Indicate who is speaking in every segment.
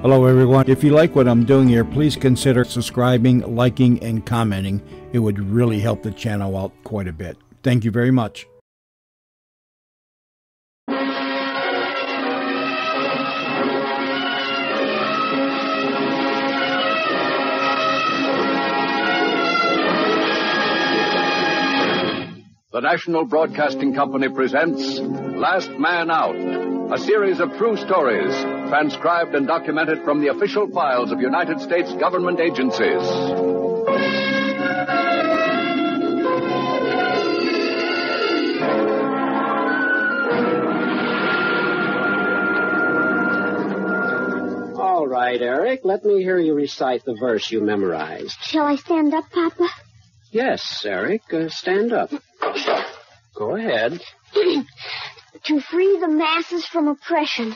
Speaker 1: Hello everyone. If you like what I'm doing here, please consider subscribing, liking, and commenting. It would really help the channel out quite a bit. Thank you very much.
Speaker 2: The National Broadcasting Company presents Last Man Out, a series of true stories transcribed and documented from the official files of United States government agencies.
Speaker 3: All right, Eric, let me hear you recite the verse you memorized.
Speaker 4: Shall I stand up, Papa?
Speaker 3: Yes, Eric, stand up. Go ahead.
Speaker 4: To free the masses from oppression,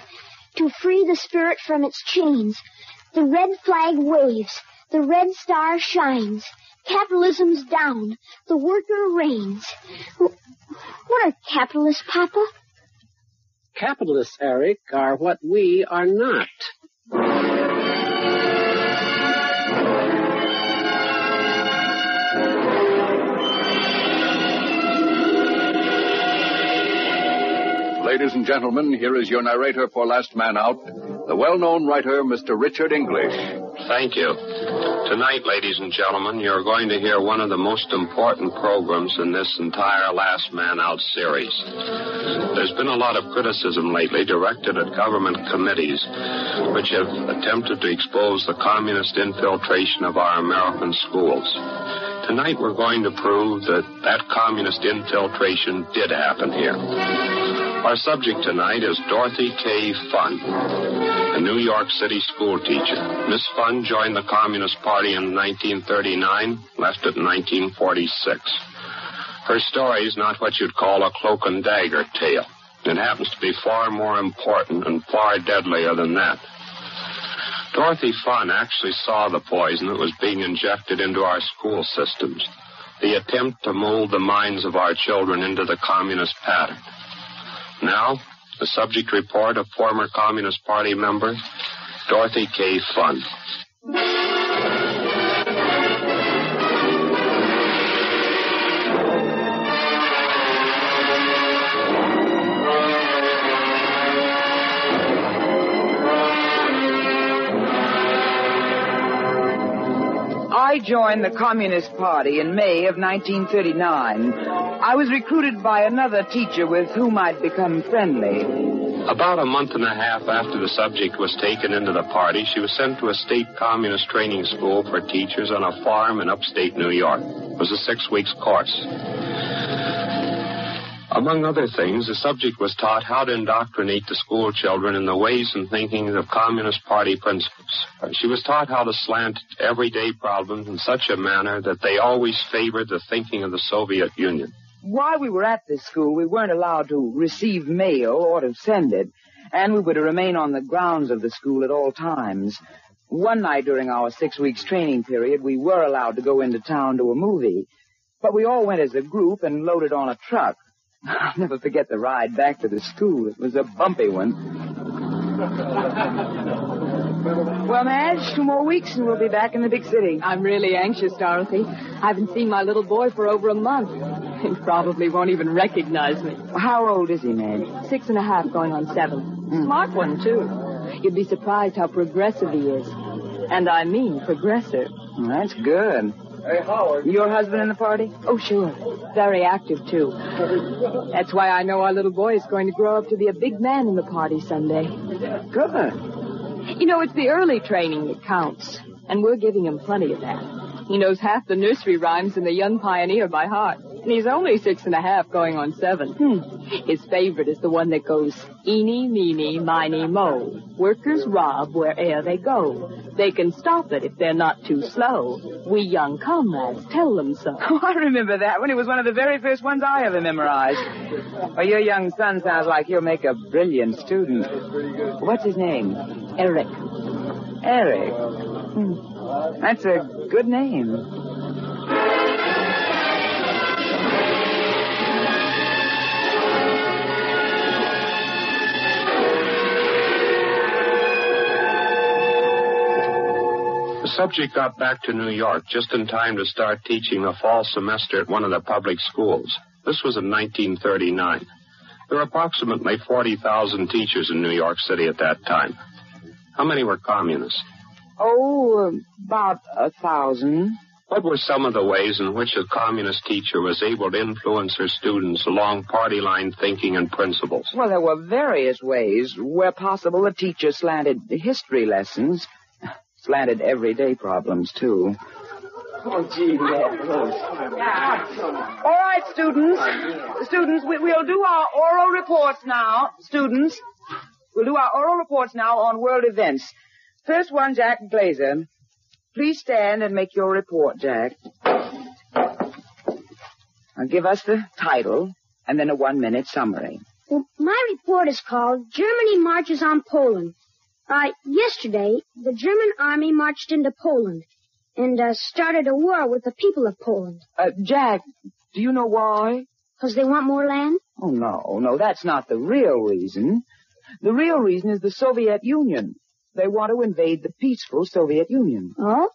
Speaker 4: to free the spirit from its chains, the red flag waves, the red star shines, capitalism's down, the worker reigns. What are capitalists, Papa?
Speaker 3: Capitalists, Eric, are what we are not.
Speaker 2: Ladies and gentlemen, here is your narrator for Last Man Out, the well-known writer, Mr. Richard English.
Speaker 5: Thank you. Tonight, ladies and gentlemen, you're going to hear one of the most important programs in this entire Last Man Out series. There's been a lot of criticism lately directed at government committees which have attempted to expose the communist infiltration of our American schools. Tonight, we're going to prove that communist infiltration did happen here. Our subject tonight is Dorothy K. Funn, a New York City school teacher. Miss Funn joined the Communist Party in 1939, left it in 1946. Her story is not what you'd call a cloak and dagger tale. It happens to be far more important and far deadlier than that. Dorothy Funn actually saw the poison that was being injected into our school systems, the attempt to mold the minds of our children into the communist pattern. Now, the subject report of former Communist Party member Dorothy K. Funn.
Speaker 6: I joined the Communist Party in May of 1939. I was recruited by another teacher with whom I'd become friendly.
Speaker 5: About a month and a half after the subject was taken into the party, she was sent to a state communist training school for teachers on a farm in upstate New York. It was a 6-week course. Among other things, the subject was taught how to indoctrinate the school children in the ways and thinking of Communist Party principles. She was taught how to slant everyday problems in such a manner that they always favored the thinking of the Soviet Union.
Speaker 6: While we were at this school, we weren't allowed to receive mail or to send it, and we were to remain on the grounds of the school at all times. One night during our 6 weeks training period, we were allowed to go into town to a movie, but we all went as a group and loaded on a truck. I'll never forget the ride back to the school. It was a bumpy one. Well, Madge, 2 more weeks and we'll be back in the big city.
Speaker 7: I'm really anxious, Dorothy. I haven't seen my little boy for over a month. He probably won't even recognize me.
Speaker 6: How old is he, Madge?
Speaker 7: 6.5 going on 7. Smart one, too. You'd be surprised how progressive he is. And I mean progressive.
Speaker 6: Well, that's good.
Speaker 8: Hey, Howard.
Speaker 6: Your husband in the party?
Speaker 7: Oh, sure. Very active, too. That's why I know our little boy is going to grow up to be a big man in the party someday.
Speaker 6: Good.
Speaker 7: You know, it's the early training that counts, and we're giving him plenty of that. He knows half the nursery rhymes in The Young Pioneer by heart, and he's only 6.5 going on 7. His favorite is the one that goes, eeny, meeny, miny, mo. Workers rob where'er they go. They can stop it if they're not too slow. We young comrades tell them so.
Speaker 6: Oh, I remember that one. It was one of the very first ones I ever memorized. Well, your young son sounds like he'll make a brilliant student. What's his name?
Speaker 7: Eric.
Speaker 6: Eric. That's a good name.
Speaker 5: The subject got back to New York just in time to start teaching a fall semester at one of the public schools. This was in 1939. There were approximately 40,000 teachers in New York City at that time. How many were communists?
Speaker 6: Oh, about 1,000.
Speaker 5: What were some of the ways in which a communist teacher was able to influence her students along party line thinking and principles?
Speaker 6: Well, there were various ways. Where possible, the teacher slanted history lessons. Slanted everyday problems, too.
Speaker 3: Oh, gee,
Speaker 6: All right, students. Students, we'll do our oral reports now. Students, we'll do our oral reports now on world events. First one, Jack Glazer. Please stand and make your report, Jack. Now give us the title and then a 1-minute summary.
Speaker 4: Well, my report is called Germany Marches on Poland. Yesterday, the German army marched into Poland and started a war with the people of Poland.
Speaker 6: Jack, do you know why?
Speaker 4: 'Cause they want more land?
Speaker 6: Oh, no, that's not the real reason. The real reason is the Soviet Union. They want to invade the peaceful Soviet Union.
Speaker 4: Oh?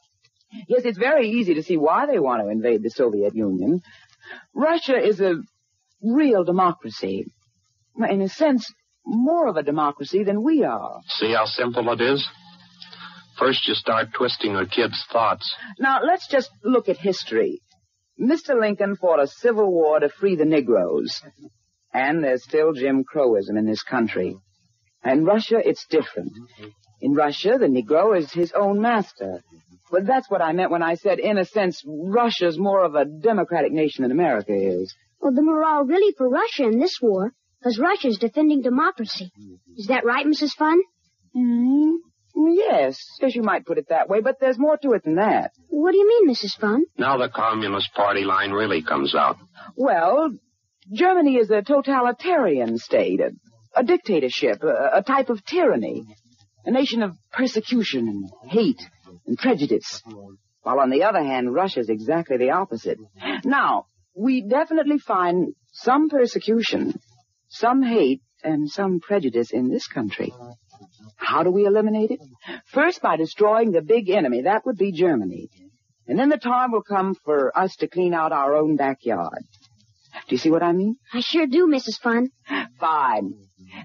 Speaker 6: Yes, it's very easy to see why they want to invade the Soviet Union. Russia is a real democracy. In a sense, more of a democracy than we are.
Speaker 5: See how simple it is? First, you start twisting a kid's thoughts.
Speaker 6: Now, let's just look at history. Mr. Lincoln fought a civil war to free the Negroes. And there's still Jim Crowism in this country. In Russia, it's different. In Russia, the Negro is his own master. But that's what I meant when I said, in a sense, Russia's more of a democratic nation than America is.
Speaker 4: Well, then we're all really for Russia in this war, because Russia's defending democracy. Is that right, Mrs. Funn?
Speaker 6: Yes, you might put it that way, but there's more to it than that.
Speaker 4: What do you mean, Mrs. Funn?
Speaker 5: Now the Communist Party line really comes out.
Speaker 6: Well, Germany is a totalitarian state, a dictatorship, a type of tyranny, a nation of persecution and hate and prejudice. While on the other hand, Russia's exactly the opposite. Now, we definitely find some persecution, some hate, and some prejudice in this country. How do we eliminate it? First, by destroying the big enemy. That would be Germany. And then the time will come for us to clean out our own backyard. Do you see what I mean?
Speaker 4: I sure do, Mrs. Funn.
Speaker 6: Fine.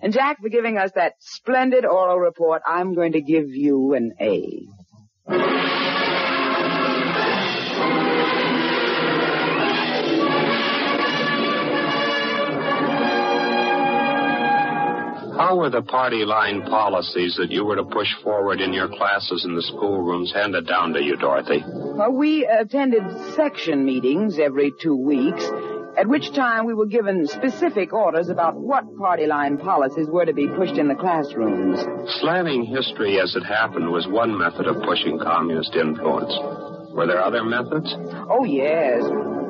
Speaker 6: And Jack, for giving us that splendid oral report, I'm going to give you an A.
Speaker 5: How were the party line policies that you were to push forward in your classes in the schoolrooms handed down to you, Dorothy?
Speaker 6: Well, we attended section meetings every 2 weeks, at which time we were given specific orders about what party line policies were to be pushed in the classrooms.
Speaker 5: Slanting history as it happened was one method of pushing communist influence. Were there other methods?
Speaker 6: Oh, yes.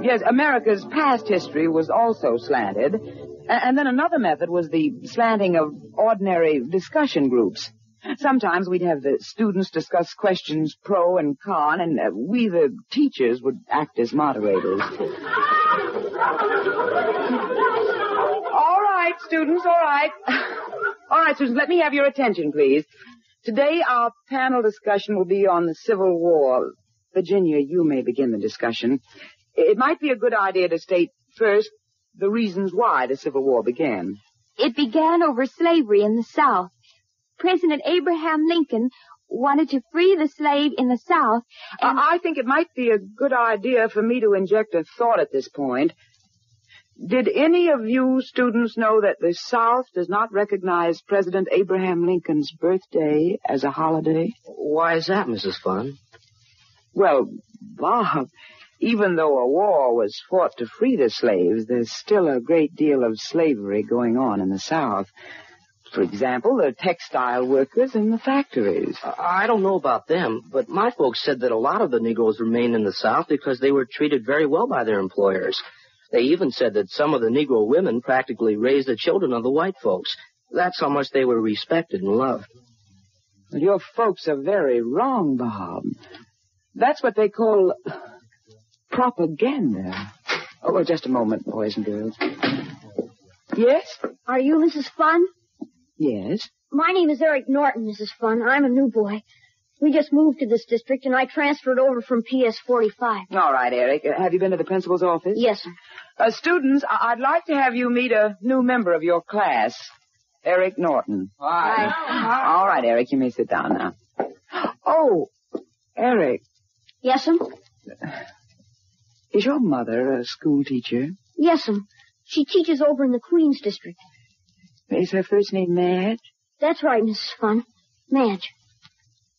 Speaker 6: Yes, America's past history was also slanted. And then another method was the slanting of ordinary discussion groups. Sometimes we'd have the students discuss questions pro and con, and we, the teachers, would act as moderators. All right, students, all right. All right, students, let me have your attention, please. Today, our panel discussion will be on the Civil War. Virginia, you may begin the discussion. It might be a good idea to state first the reasons why the Civil War began.
Speaker 8: It began over slavery in the South. President Abraham Lincoln wanted to free the slave in the South. And
Speaker 6: I think it might be a good idea for me to inject a thought at this point. Did any of you students know that the South does not recognize President Abraham Lincoln's birthday as a holiday?
Speaker 3: Why is that, Mrs. Funn?
Speaker 6: Well, Bob, even though a war was fought to free the slaves, there's still a great deal of slavery going on in the South. For example, the textile workers in the factories.
Speaker 3: I don't know about them, but my folks said that a lot of the Negroes remained in the South because they were treated very well by their employers. They even said that some of the Negro women practically raised the children of the white folks. That's how much they were respected and loved.
Speaker 6: Well, your folks are very wrong, Bob. That's what they call propaganda. Oh, well, just a moment, boys and girls. Yes?
Speaker 4: Are you Mrs. Funn?
Speaker 6: Yes.
Speaker 4: My name is Eric Norton, Mrs. Funn. I'm a new boy. We just moved to this district, and I transferred over from PS 45.
Speaker 6: All right, Eric. Have you been to the principal's office?
Speaker 4: Yes, sir.
Speaker 6: Students, I'd like to have you meet a new member of your class, Eric Norton.
Speaker 4: Hi.
Speaker 6: All right, Eric, you may sit down now. Oh, Eric.
Speaker 4: Yes, sir?
Speaker 6: Is your mother a school teacher?
Speaker 4: Yes, sir. She teaches over in the Queens district.
Speaker 6: Is her first name Madge?
Speaker 4: That's right, Mrs. Funn. Madge.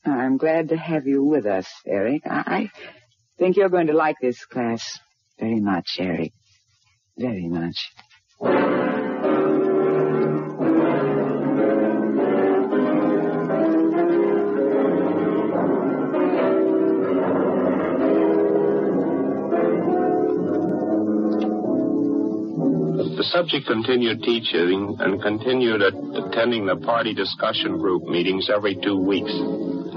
Speaker 6: I'm glad to have you with us, Eric. I think you're going to like this class very much, Eric. Very much.
Speaker 5: The subject continued teaching and continued attending the party discussion group meetings every 2 weeks.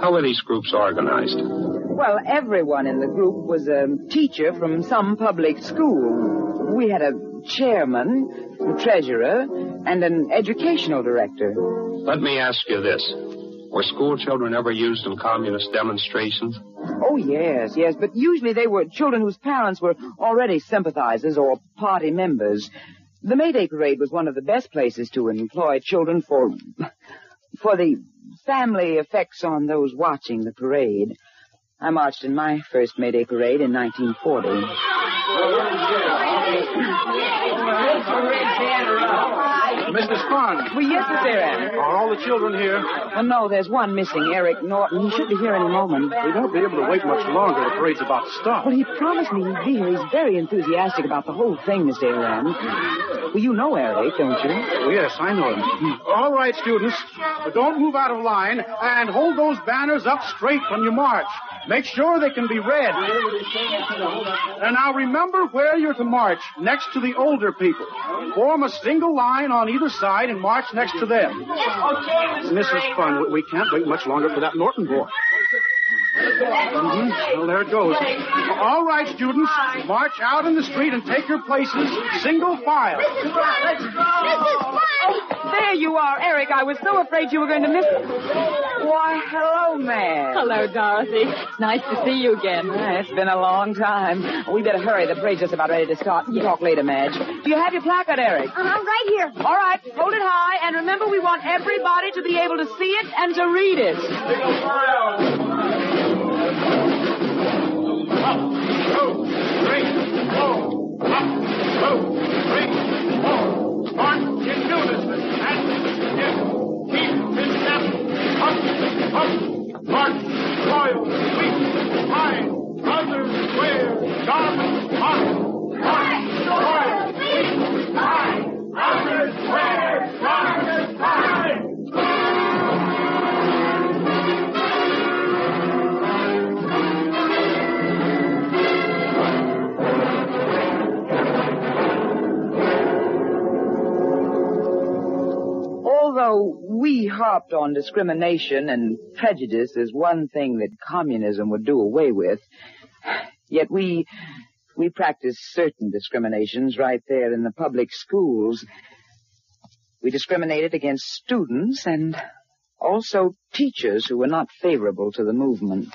Speaker 5: How were these groups organized?
Speaker 6: Well, everyone in the group was a teacher from some public school. We had a chairman, a treasurer, and an educational director.
Speaker 5: Let me ask you this. Were school children ever used in communist demonstrations?
Speaker 6: Oh, yes, but usually they were children whose parents were already sympathizers or party members. The May Day Parade was one of the best places to employ children for the family effects on those watching the parade. I marched in my first May Day Parade in 1940.
Speaker 9: Mrs. Funn.
Speaker 6: Well, yes, Mr. Aaron.
Speaker 9: Are all the children here?
Speaker 6: Well, no, there's one missing, Eric Norton. He should be here any moment.
Speaker 9: We won't be able to wait much longer. The parade's about to start.
Speaker 6: Well, he promised me he'd be here. He's very enthusiastic about the whole thing, Mr. Aaron. Well, you know Eric, don't you?
Speaker 9: Oh, yes, I know him. All right, students. But don't move out of line and hold those banners up straight when you march. Make sure they can be read. And now remember where you're to march, next to the older people. Form a single line on either side and march next to them. Mrs. Funn, we can't wait much longer for that Norton boy. Well, there it goes. All right, students, march out in the street and take your places, single file.
Speaker 6: There you are, Eric. I was so afraid you were going to miss it. Why, hello, Madge.
Speaker 7: Hello, Dorothy. It's nice to see you again.
Speaker 6: It's been a long time. We better hurry. The parade's just about ready to start. We'll talk later, Madge. Do you have your placard, Eric?
Speaker 4: Right here.
Speaker 6: All right. Hold it high. And remember, we want everybody to be able to see it and to read it.
Speaker 9: Up, 2, 3, 4. Up, 2, 3, 4. March in unison. And keep in step. Up. March, royal, sweep, high, brother, square, sharp, hot. March, royal, sweep, high, brother, square, sharp, high.
Speaker 6: Although we harped on discrimination and prejudice as one thing that communism would do away with, yet we practiced certain discriminations right there in the public schools. We discriminated against students and also teachers who were not favorable to the movement.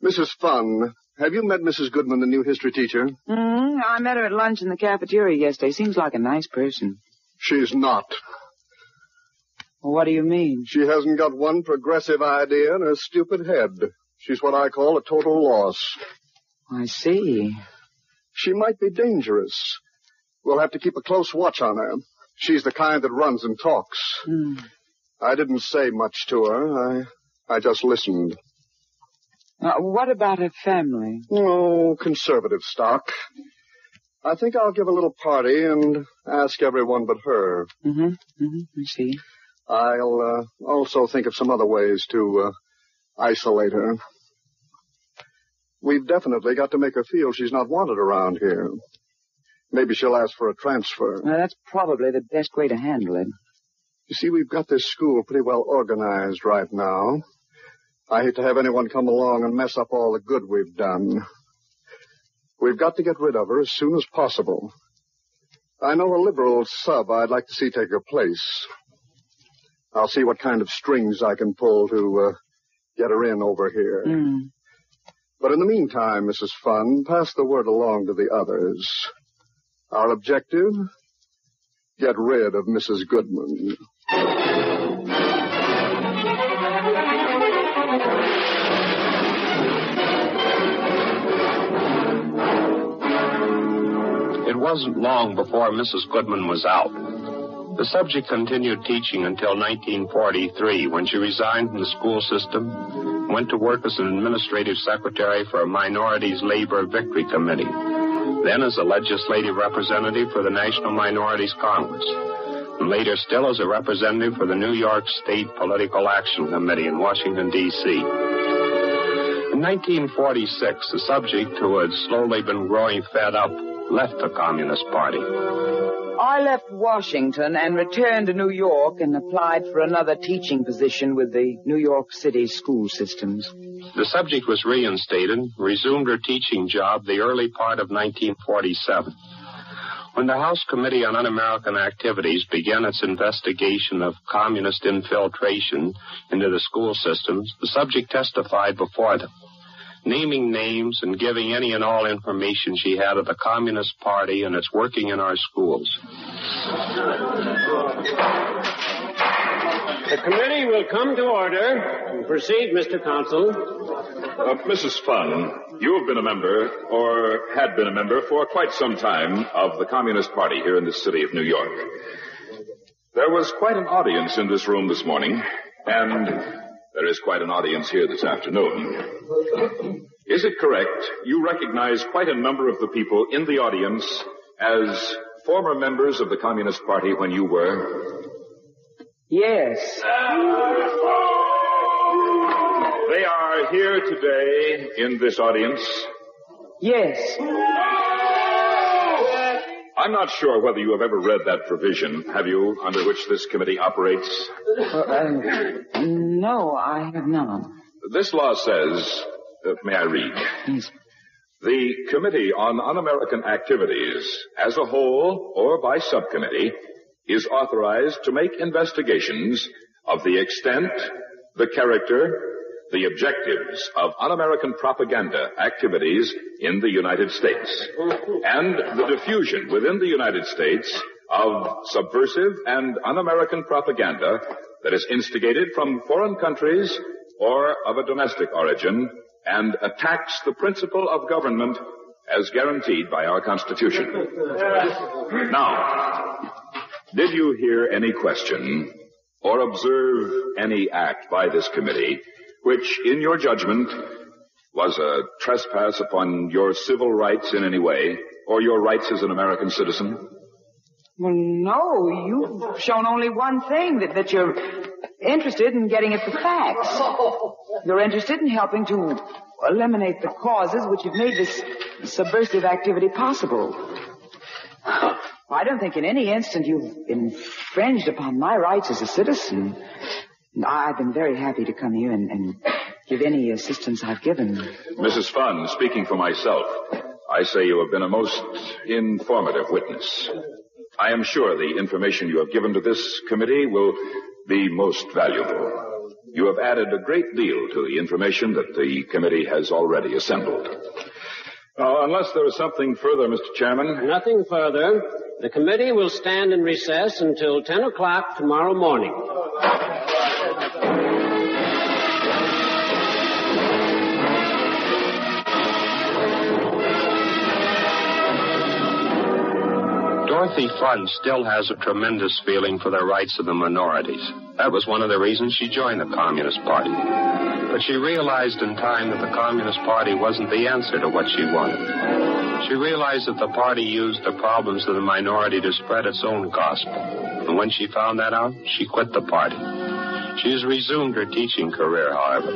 Speaker 10: Mrs. Funn, have you met Mrs. Goodman, the new history teacher?
Speaker 6: I met her at lunch in the cafeteria yesterday. Seems like a nice person.
Speaker 10: She's not.
Speaker 6: What do you mean?
Speaker 10: She hasn't got one progressive idea in her stupid head. She's what I call a total loss.
Speaker 6: I see.
Speaker 10: She might be dangerous. We'll have to keep a close watch on her. She's the kind that runs and talks. I didn't say much to her. I just listened.
Speaker 6: What about her family?
Speaker 10: Oh, conservative stock. I think I'll give a little party and ask everyone but her.
Speaker 6: I see.
Speaker 10: I'll also think of some other ways to isolate her. We've definitely got to make her feel she's not wanted around here. Maybe she'll ask for a transfer.
Speaker 6: That's probably the best way to handle it.
Speaker 10: You see, we've got this school pretty well organized right now. I hate to have anyone come along and mess up all the good we've done. We've got to get rid of her as soon as possible. I know a liberal sub I'd like to see take her place. I'll see what kind of strings I can pull to get her in over here. But in the meantime, Mrs. Funn, pass the word along to the others. Our objective, get rid of Mrs. Goodman.
Speaker 5: It wasn't long before Mrs. Goodman was out. The subject continued teaching until 1943, when she resigned from the school system, went to work as an administrative secretary for a Minorities Labor Victory Committee, then as a legislative representative for the National Minorities Congress, and later still as a representative for the New York State Political Action Committee in Washington, D.C. In 1946, the subject, who had slowly been growing fed up, left the Communist Party.
Speaker 6: I left Washington and returned to New York and applied for another teaching position with the New York City school systems.
Speaker 5: The subject was reinstated, resumed her teaching job the early part of 1947. When the House Committee on Un-American Activities began its investigation of communist infiltration into the school systems, the subject testified before them, naming names and giving any and all information she had of the Communist Party and its working in our schools.
Speaker 11: The committee will come to order. Proceed, Mr. Counsel.
Speaker 12: Mrs. Funn, you have been a member, or had been a member, for quite some time of the Communist Party here in the city of New York. There was quite an audience in this room this morning, and there is quite an audience here this afternoon. Is it correct you recognize quite a number of the people in the audience as former members of the Communist Party when you were?
Speaker 6: Yes.
Speaker 12: They are here today in this audience?
Speaker 6: Yes.
Speaker 12: I'm not sure whether you have ever read that provision, have you, under which this committee operates?
Speaker 6: No, I have not.
Speaker 12: This law says, may I read?
Speaker 6: Yes.
Speaker 12: The Committee on Un-American Activities, as a whole or by subcommittee, is authorized to make investigations of the extent, the character, the objectives of un-American propaganda activities in the United States, and the diffusion within the United States of subversive and un-American propaganda that is instigated from foreign countries or of a domestic origin and attacks the principle of government as guaranteed by our Constitution. Now, did you hear any question or observe any act by this committee which, in your judgment, was a trespass upon your civil rights in any way, or your rights as an American citizen?
Speaker 6: Well, no, you've shown only one thing, that you're interested in getting at the facts. You're interested in helping to eliminate the causes which have made this subversive activity possible. I don't think in any instant you've infringed upon my rights as a citizen. I've been very happy to come here and give any assistance I've given.
Speaker 12: Mrs. Funn, speaking for myself, I say you have been a most informative witness. I am sure the information you have given to this committee will be most valuable. You have added a great deal to the information that the committee has already assembled. Unless there is something further, Mr. Chairman.
Speaker 11: Nothing further. The committee will stand in recess until 10 o'clock tomorrow morning.
Speaker 5: Dorothy Funn still has a tremendous feeling for the rights of the minorities. That was one of the reasons she joined the Communist Party. But she realized in time that the Communist Party wasn't the answer to what she wanted. She realized that the party used the problems of the minority to spread its own gospel. And when she found that out, she quit the party. She has resumed her teaching career, however.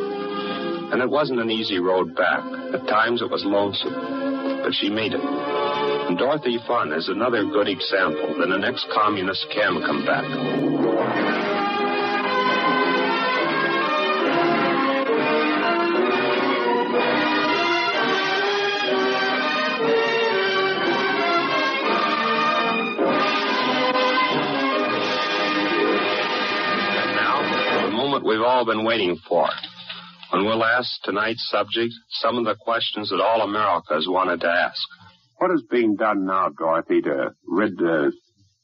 Speaker 5: And it wasn't an easy road back. At times it was lonesome. But she made it. And Dorothy Funn is another good example that an ex-communist can come back. And now, the moment we've all been waiting for. when we'll ask tonight's subject some of the questions that all America has wanted to ask.
Speaker 13: What is being done now, Dorothy, to rid the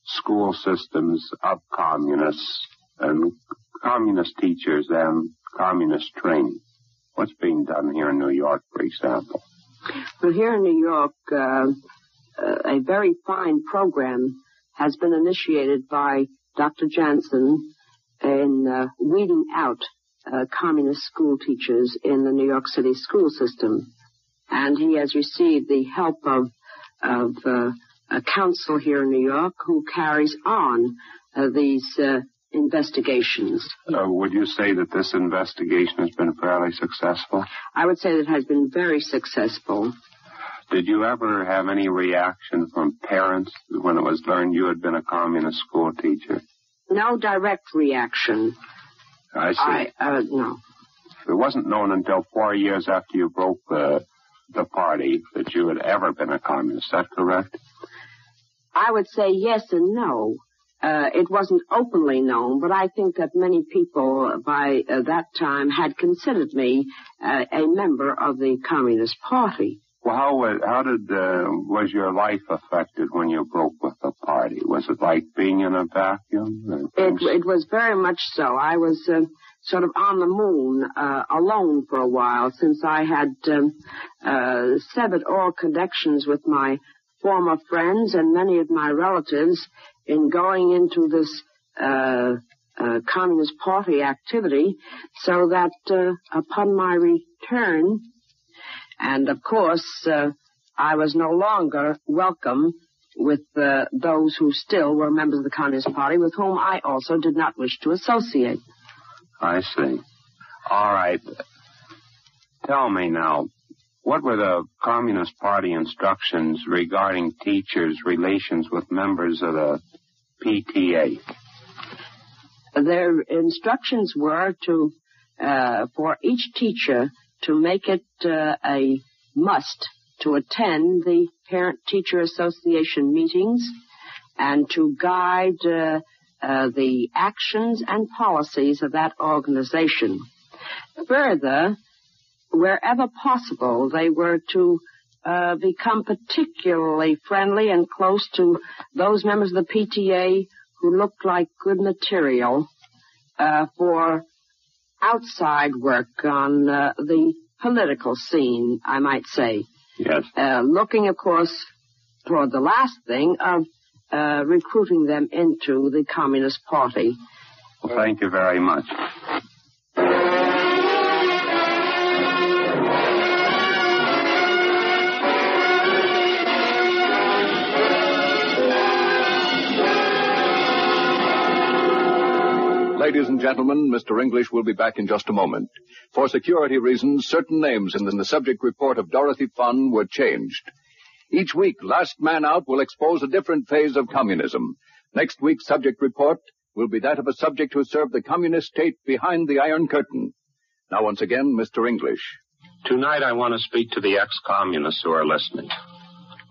Speaker 13: school systems of communists and communist teachers and communist training? What's being done here in New York, for example?
Speaker 14: Well, here in New York, a very fine program has been initiated by Dr. Jansen in weeding out communist school teachers in the New York City school system. And he has received the help of a council here in New York who carries on these investigations.
Speaker 13: Would you say that this investigation has been fairly successful?
Speaker 14: I would say that it has been very successful.
Speaker 13: Did you ever have any reaction from parents when it was learned you had been a communist school teacher?
Speaker 14: No direct reaction.
Speaker 13: I see.
Speaker 14: No.
Speaker 13: It wasn't known until 4 years after you broke the party that you had ever been a communist. Is that correct?
Speaker 14: I would say yes and no. It wasn't openly known, but I think that many people by that time had considered me a member of the Communist Party.
Speaker 13: Well, how was your life affected when you broke with the party? Was it like being in a vacuum?
Speaker 14: It was very much so. I was sort of on the moon, alone for a while, since I had severed all connections with my former friends and many of my relatives in going into this Communist Party activity, so that upon my return, and of course, I was no longer welcome with those who still were members of the Communist Party, with whom I also did not wish to associate.
Speaker 13: I see. All right. Tell me now, what were the Communist Party instructions regarding teachers' relations with members of the PTA?
Speaker 14: Their instructions were to, for each teacher to make it a must to attend the Parent-Teacher Association meetings and to guide the actions and policies of that organization. Further, wherever possible, they were to become particularly friendly and close to those members of the PTA who looked like good material for outside work on the political scene, I might say.
Speaker 13: Yes.
Speaker 14: Looking, of course, toward the last thing of recruiting them into the Communist Party.
Speaker 13: Well, thank you very much.
Speaker 2: Ladies and gentlemen, Mr. English will be back in just a moment. For security reasons, certain names in the subject report of Dorothy Funn were changed. Each week, Last Man Out will expose a different phase of communism. Next week's subject report will be that of a subject who served the communist state behind the Iron Curtain. Now, once again, Mr. English.
Speaker 5: Tonight I want to speak to the ex-communists who are listening.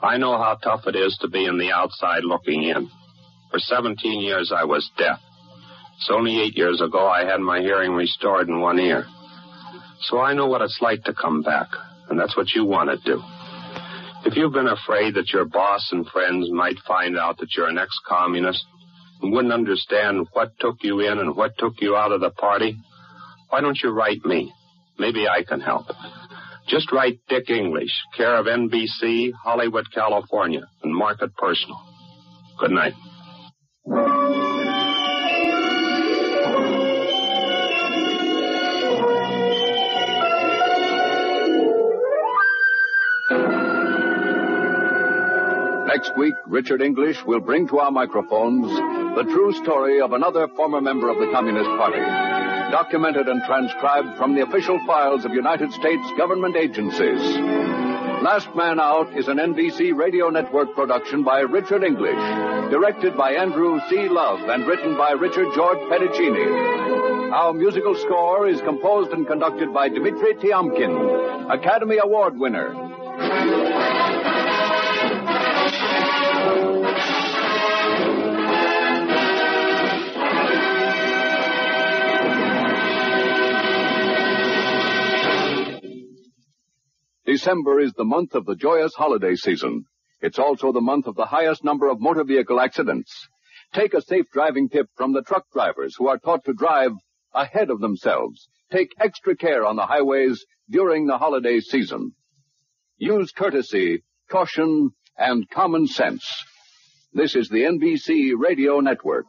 Speaker 5: I know how tough it is to be on the outside looking in. For 17 years I was deaf. It's only 8 years ago I had my hearing restored in one ear. So I know what it's like to come back, and that's what you want to do. If you've been afraid that your boss and friends might find out that you're an ex-communist and wouldn't understand what took you in and what took you out of the party, why don't you write me? Maybe I can help. Just write Dick English, care of NBC, Hollywood, California, and mark it personal. Good night.
Speaker 2: Next week, Richard English will bring to our microphones the true story of another former member of the Communist Party, documented and transcribed from the official files of United States government agencies. Last Man Out is an NBC Radio Network production by Richard English, directed by Andrew C. Love, and written by Richard George Pedicini. Our musical score is composed and conducted by Dmitri Tiomkin, Academy Award winner. December is the month of the joyous holiday season. It's also the month of the highest number of motor vehicle accidents. Take a safe driving tip from the truck drivers who are taught to drive ahead of themselves. Take extra care on the highways during the holiday season. Use courtesy, caution, and common sense. This is the NBC Radio Network.